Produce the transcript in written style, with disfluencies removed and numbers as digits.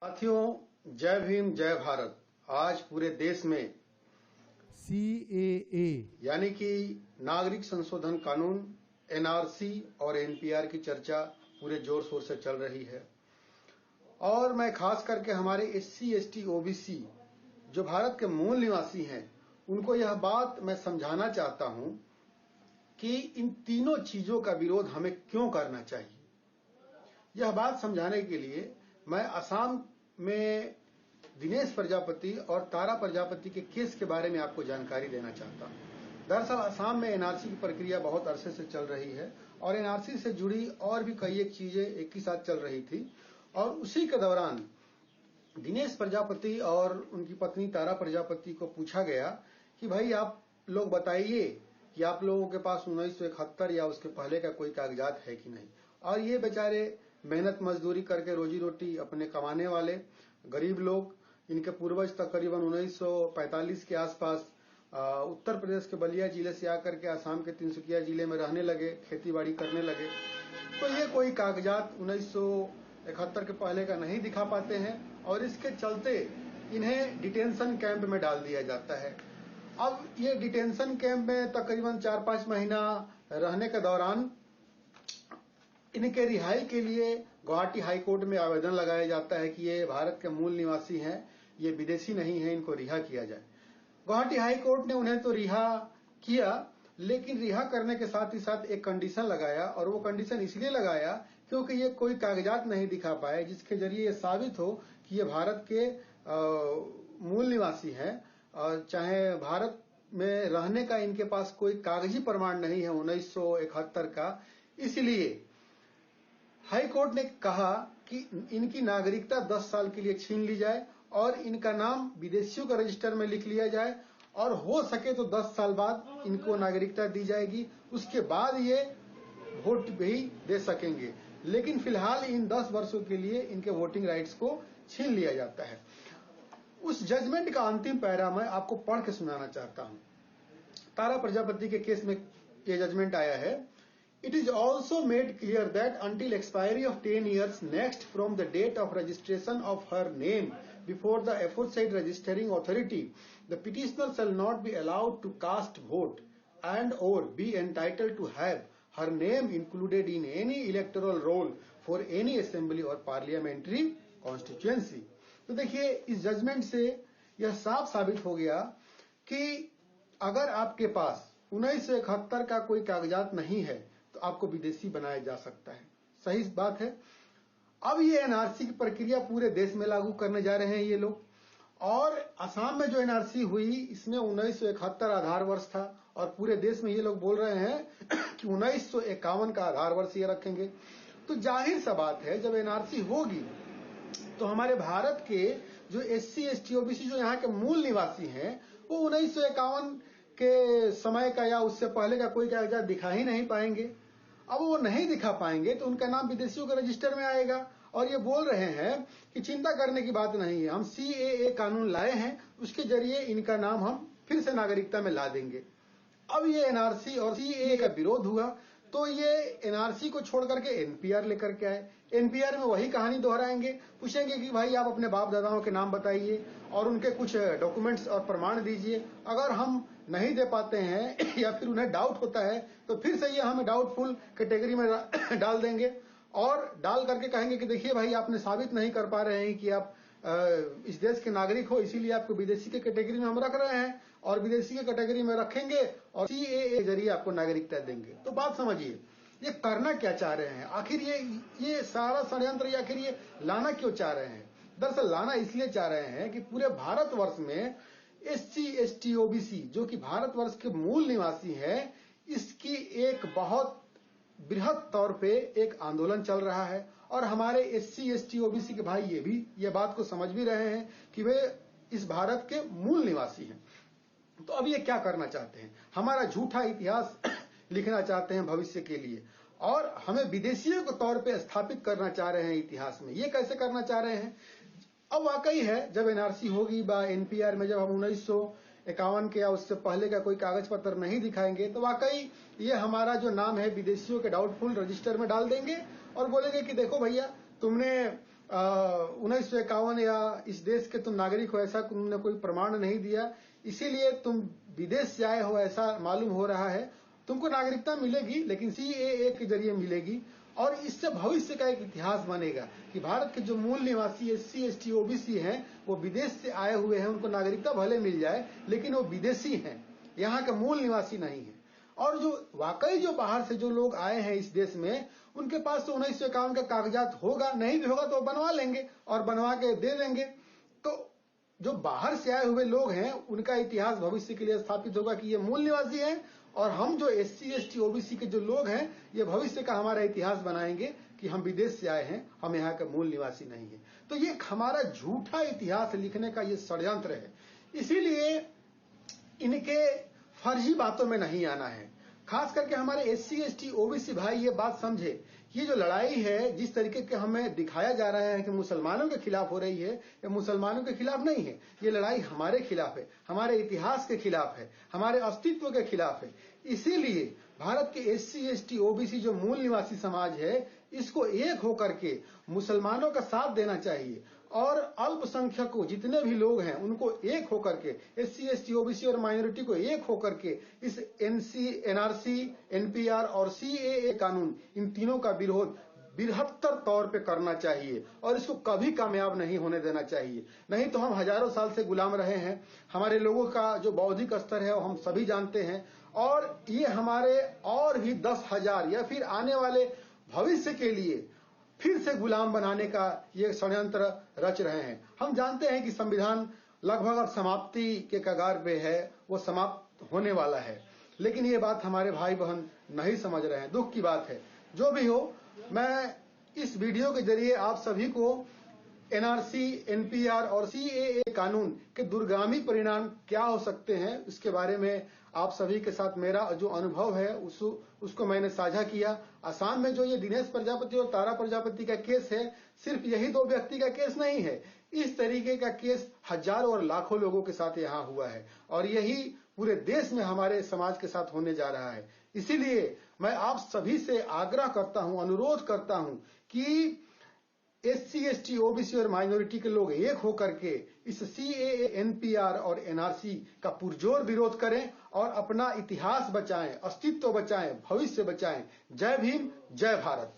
साथियों, जय भीम जय भारत। आज पूरे देश में CAA यानी कि नागरिक संशोधन कानून NRC और NPR की चर्चा पूरे जोर शोर से चल रही है। और मैं खास करके हमारे SC ST OBC जो भारत के मूल निवासी हैं उनको यह बात मैं समझाना चाहता हूं कि इन तीनों चीजों का विरोध हमें क्यों करना चाहिए। यह बात समझाने के लिए मैं असम में दिनेश प्रजापति और तारा प्रजापति के केस के बारे में आपको जानकारी देना चाहता हूं। दरअसल असम में NRC की प्रक्रिया बहुत अरसे से चल रही है और NRC से जुड़ी और भी कई एक चीजें एक ही साथ चल रही थी। और उसी के दौरान दिनेश प्रजापति और उनकी पत्नी तारा प्रजापति को पूछा गया कि भाई आप लोग बताइए कि आप लोगों के पास 1971 या उसके पहले का कोई कागजात है कि नहीं। और ये बेचारे मेहनत मजदूरी करके रोजी रोटी अपने कमाने वाले गरीब लोग, इनके पूर्वज तकरीबन 1945 के आसपास उत्तर प्रदेश के बलिया जिले से आकर के असम के तिनसुकिया जिले में रहने लगे, खेती बाड़ी करने लगे। तो ये कोई कागजात 1971 के पहले का नहीं दिखा पाते हैं और इसके चलते इन्हें डिटेंशन कैंप में डाल दिया जाता है। अब ये डिटेंशन कैंप में तकरीबन 4-5 महीना रहने के दौरान इनके रिहाई के लिए गुवाहाटी हाई कोर्ट में आवेदन लगाया जाता है कि ये भारत के मूल निवासी हैं, ये विदेशी नहीं है, इनको रिहा किया जाए। गुवाहाटी हाई कोर्ट ने उन्हें तो रिहा किया, लेकिन रिहा करने के साथ ही साथ एक कंडीशन लगाया और वो कंडीशन इसलिए लगाया क्योंकि ये कोई कागजात नहीं दिखा पाए जिसके जरिए ये साबित हो कि ये भारत के मूल निवासी हैं। चाहे भारत में रहने का इनके पास कोई कागजी प्रमाण नहीं है 1971 का। इसलिए हाई कोर्ट ने कहा कि इनकी नागरिकता 10 साल के लिए छीन ली जाए और इनका नाम विदेशियों का रजिस्टर में लिख लिया जाए और हो सके तो 10 साल बाद इनको नागरिकता दी जाएगी। उसके बाद ये वोट भी दे सकेंगे, लेकिन फिलहाल इन 10 वर्षों के लिए इनके वोटिंग राइट्स को छीन लिया जाता है। उस जजमेंट का अंतिम पैरा मैं आपको पढ़ के सुनाना चाहता हूं। तारा प्रजापति के केस में यह जजमेंट आया है। It is also made clear that until expiry of 10 years next from the date of registration of her name before the aforesaid registering authority, the petitioner shall not be allowed to cast vote and or be entitled to have her name included in any electoral roll for any assembly or parliamentary constituency. तो देखिए, इस judgement से यह साफ साबित हो गया कि अगर आपके पास 1971 का कोई कागजात नहीं है तो आपको विदेशी बनाया जा सकता है। सही बात है। अब ये NRC की प्रक्रिया पूरे देश में लागू करने जा रहे हैं ये लोग। और असम में जो NRC हुई इसमें 1971 आधार वर्ष था और पूरे देश में ये लोग बोल रहे हैं कि 1951 का आधार वर्ष ये रखेंगे। तो जाहिर सा बात है, जब NRC होगी तो हमारे भारत के जो SC ST OBC जो यहाँ के मूल निवासी हैं वो 1951 के समय का या उससे पहले का कोई कागजात दिखा ही नहीं पाएंगे। अब वो नहीं दिखा पाएंगे तो उनका नाम विदेशियों के रजिस्टर में आएगा। और ये बोल रहे हैं कि चिंता करने की बात नहीं है, हम CAA कानून लाए हैं, उसके जरिए इनका नाम हम फिर से नागरिकता में ला देंगे। अब ये NRC और CAA का विरोध हुआ तो ये NRC को छोड़ करके NPR लेकर के आए। NPR में वही कहानी दोहराएंगे, पूछेंगे कि भाई आप अपने बाप दादाओं के नाम बताइए और उनके कुछ डॉक्यूमेंट्स और प्रमाण दीजिए। अगर हम नहीं दे पाते हैं या फिर उन्हें डाउट होता है तो फिर से ये हमें डाउटफुल कैटेगरी में डाल देंगे और डाल करके कहेंगे कि देखिए भाई आपने साबित नहीं कर पा रहे हैं कि आप इस देश के नागरिक हो, इसीलिए आपको विदेशी के कैटेगरी में हम रख रहे हैं और विदेशी के कैटेगरी में रखेंगे और CAA के जरिए आपको नागरिकता देंगे। तो बात समझिए, ये करना क्या चाह रहे हैं आखिर, ये सारा षड्यंत्र ये आखिर ये लाना क्यों चाह रहे हैं। दरअसल लाना इसलिए चाह रहे हैं कि पूरे भारतवर्ष में SC ST OBC जो कि भारतवर्ष के मूल निवासी हैं, इसकी एक बहुत बृहद तौर पे एक आंदोलन चल रहा है और हमारे SC ST OBC के भाई ये बात को समझ भी रहे हैं कि वे इस भारत के मूल निवासी हैं। तो अब ये क्या करना चाहते हैं, हमारा झूठा इतिहास लिखना चाहते हैं भविष्य के लिए और हमें विदेशियों के तौर पे स्थापित करना चाह रहे हैं इतिहास में। ये कैसे करना चाह रहे हैं। अब वाकई है, जब NRC होगी बा NPR में जब हम 1951 के या उससे पहले का कोई कागज पत्र नहीं दिखाएंगे तो वाकई ये हमारा जो नाम है विदेशियों के डाउटफुल रजिस्टर में डाल देंगे और बोलेंगे कि देखो भैया तुमने 1951 या इस देश के तुम नागरिक हो ऐसा तुमने कोई प्रमाण नहीं दिया, इसीलिए तुम विदेश से आए हो ऐसा मालूम हो रहा है। तुमको नागरिकता मिलेगी लेकिन सीएए के जरिए मिलेगी, और इससे भविष्य का एक इतिहास बनेगा कि भारत के जो मूल निवासी एससी एसटी ओबीसी हैं वो विदेश से आए हुए हैं, उनको नागरिकता भले मिल जाए लेकिन वो विदेशी हैं, यहाँ के मूल निवासी नहीं है। और जो वाकई जो बाहर से जो लोग आए हैं इस देश में, उनके पास तो 1951 का कागजात होगा, नहीं भी होगा तो बनवा लेंगे और बनवा के दे देंगे। तो जो बाहर से आए हुए लोग हैं उनका इतिहास भविष्य के लिए स्थापित होगा कि ये मूल निवासी हैं, और हम जो एससी एसटी ओबीसी के जो लोग हैं ये भविष्य का हमारा इतिहास बनाएंगे कि हम विदेश से आए हैं, हम यहाँ के मूल निवासी नहीं है। तो ये हमारा झूठा इतिहास लिखने का ये षड्यंत्र है, इसीलिए इनके फर्जी बातों में नहीं आना है। खास करके हमारे एससी एसटी ओबीसी भाई ये बात समझे, ये जो लड़ाई है जिस तरीके के हमें दिखाया जा रहा है कि मुसलमानों के खिलाफ हो रही है, ये मुसलमानों के खिलाफ नहीं है, ये लड़ाई हमारे खिलाफ है, हमारे इतिहास के खिलाफ है, हमारे अस्तित्व के खिलाफ है। इसीलिए भारत के एससी एसटी ओबीसी जो मूल निवासी समाज है, इसको एक होकर के मुसलमानों का साथ देना चाहिए, और अल्पसंख्यकों जितने भी लोग हैं उनको एक होकर के, एससी एसटी ओबीसी और माइनॉरिटी को एक होकर के इस एनआरसी, एनपीआर और सीएए कानून, इन तीनों का विरोध बृहत्तर तौर पे करना चाहिए, और इसको कभी कामयाब नहीं होने देना चाहिए। नहीं तो हम हजारों साल से गुलाम रहे हैं, हमारे लोगों का जो बौद्धिक स्तर है वो हम सभी जानते हैं, और ये हमारे और भी 10,000 या फिर आने वाले भविष्य के लिए फिर से गुलाम बनाने का ये षड्यंत्र रच रहे हैं। हम जानते हैं कि संविधान लगभग अब समाप्ति के कगार पे है, वो समाप्त होने वाला है, लेकिन ये बात हमारे भाई बहन नहीं समझ रहे हैं। दुख की बात है। जो भी हो, मैं इस वीडियो के जरिए आप सभी को एनआरसी, एनपीआर और सीएए कानून के दूरगामी परिणाम क्या हो सकते हैं इसके बारे में आप सभी के साथ मेरा जो अनुभव है उसको मैंने साझा किया। असम में जो ये दिनेश प्रजापति और तारा प्रजापति का केस है, सिर्फ यही 2 व्यक्ति का केस नहीं है, इस तरीके का केस हजारों और लाखों लोगों के साथ यहाँ हुआ है, और यही पूरे देश में हमारे समाज के साथ होने जा रहा है। इसीलिए मैं आप सभी से आग्रह करता हूं, अनुरोध करता हूं कि एससी एसटी ओबीसी और माइनॉरिटी के लोग एक होकर के इस सीएए, एनपीआर और एनआरसी का पुरजोर विरोध करें और अपना इतिहास बचाएं, अस्तित्व बचाएं, भविष्य बचाएं। जय भीम, जय भारत।